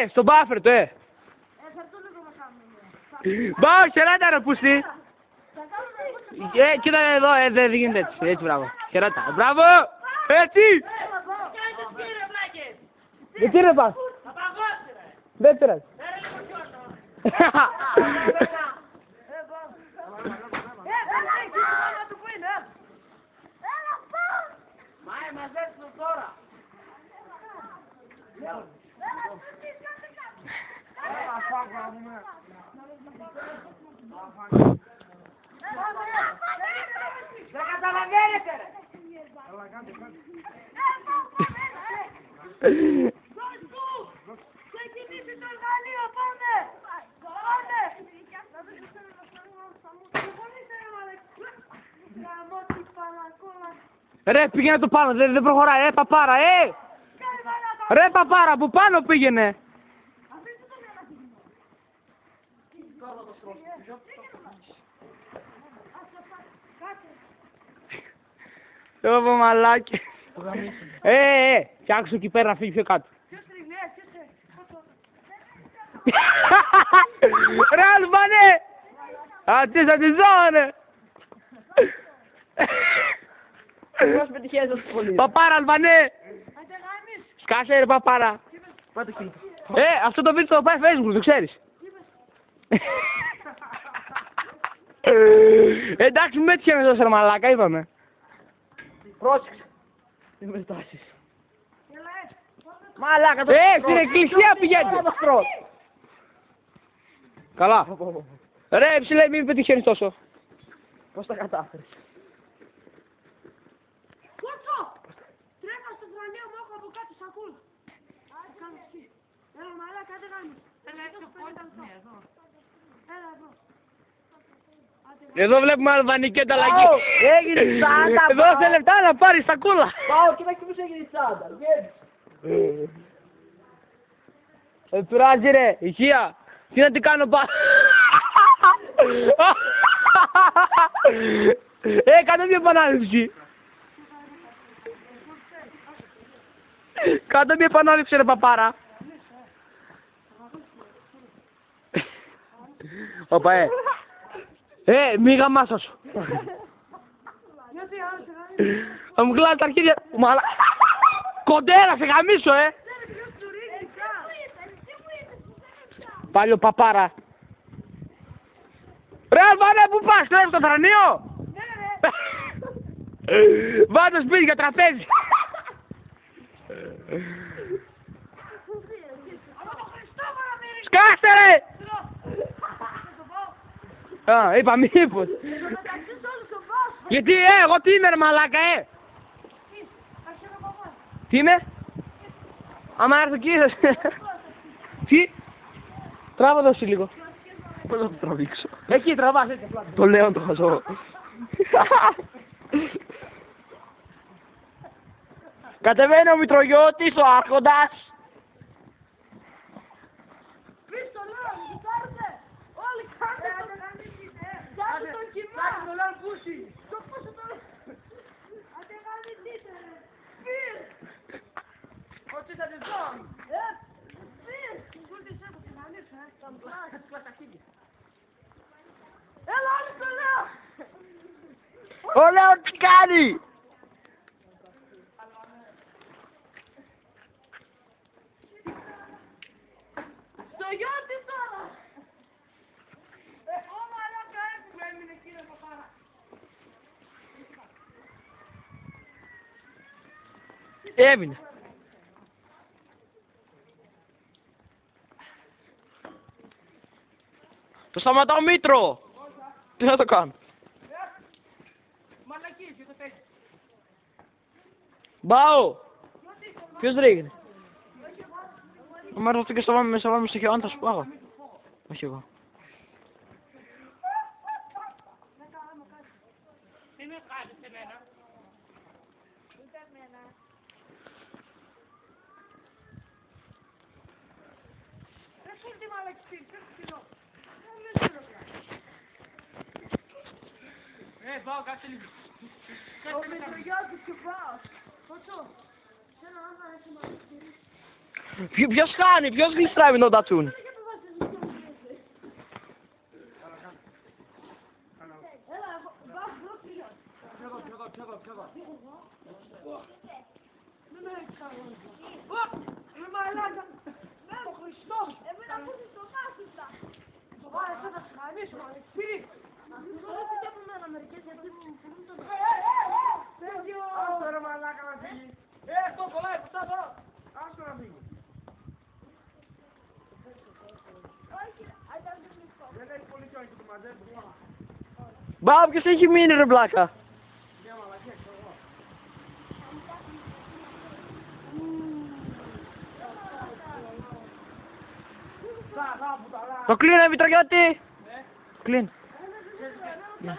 Στον buffer το, Μπάω, χαιρέτα ρε πούστη. Κοίτα εδώ, δεν γίνεται έτσι, έτσι μπράβο. Χαιρέτα, μπράβο, έτσι. Δεν τι ρε πας. Δεν πειράζει. Δεν καταλαβαίνετε ρε! Ξεκινήσει το εργαλείο, πάμε! Πάμε! Ρε πήγαινε το πάνω, δεν προχωράει, παπάρα, Ρε παπάρα, από πάνω πήγαινε. Ω μαλάκι. Φτιάξου εκεί πέρα να φύγει πιο κάτω. Ρε Αλβανέ! Αντίσα τη ζώνε! Παπάρα Αλβανέ! Σκάσε ρε παπάρα! Αυτό το βίντεο θα πάει Facebook, το ξέρεις. Εντάξει με έτυχε με τόσο ρε μαλάκα, είπαμε. Πρόσεξε. Μην με στάσεις. Μαλάκα το στην εκκλησία πηγαίνετε. Καλά. Ρε ψηλέ μην πετυχαίνεις τόσο. Πώς τα κατάφερες. Κότσο! Τρέχα στο κρανίο μου, έχω από κάτω σακούλ. Έλα μαλάκα, άντε γάμι. Έλα εδώ. Έλα εδώ. Εδώ βλέπουμε αλβανική ανταλλαγή. Έγινε σάντα. Δώσε λεπτά να πάρεις σακούλα. Πάω και να κοιμήσω έγινε σάντα. Τουράζει ρε, ηχεία. Τι να τι κάνω κάτω μια επανάληψη. Κάτω μια επανάληψη ρε παπάρα. Όπα μη γαμάσα σου. Θα μου κλάσει τα αρχίδια. Κοντέρα σε γαμίσω Πάλι ο παπάρα. Ρε Αλβανέ που πας, τρέχεις στο θρανείο. Βάζω σπίτι για τραπέζι. Σκάστε ρε. Είπα μήπως. Γιατί εγώ τι είμαι ρε μαλάκα Τι είμαι. Άμα έρθω εκεί Τι. Τράβα δώσει λίγο. Πώς θα το τραβήξω. Εκεί τραβάς έτσι. Το λέω το χαζό. Κατεβαίνει ο Μητρογιώτης, ο Άρχοντας. Πεις το λέω, κοιτάξτε. Όλοι κάντε το γαμίσετε. Κάτε τον κοιμά. Κάτε το λέω πούσι. Το πούσι το λέω. Άντε γαμίσετε. Πεις. Ότι θα τη δω. Πεις. Κούρτισε που την γαμίσω, Έλα όλοι το λέω. Ο Λέων τι κάνει. Στο γιόρτι τώρα. Ω μαλάκα που έμεινε κύριε παπάρα. Έμεινε. Το σταματάω Μήτρο. Τι θα το κάνω. Μαλακίες και το παίζει. Μπάω. Ποιος ρίχνει. Αν έρθω αυτό και στο βάλουμε στο χιόνι θα σου πάω. Όχι εγώ. Τι με κάνεις εμένα. Ούτε εμένα. Δεν σου τη μαλακιστή, δεν σου κοινό. Πάω κάτσε λίγο. Ο Μητρογιώτης και πάω. Κότσο. Θέλω να έρθω να έχει μαλακιστή. Ποιος χάνει, ποιος γλιστράει με τον τατσούν. Μπα, ποιος έχει μείνει ρε μπλάκα. Το κλείνω, Μητρογιώτη. Κλείνω. Ναι.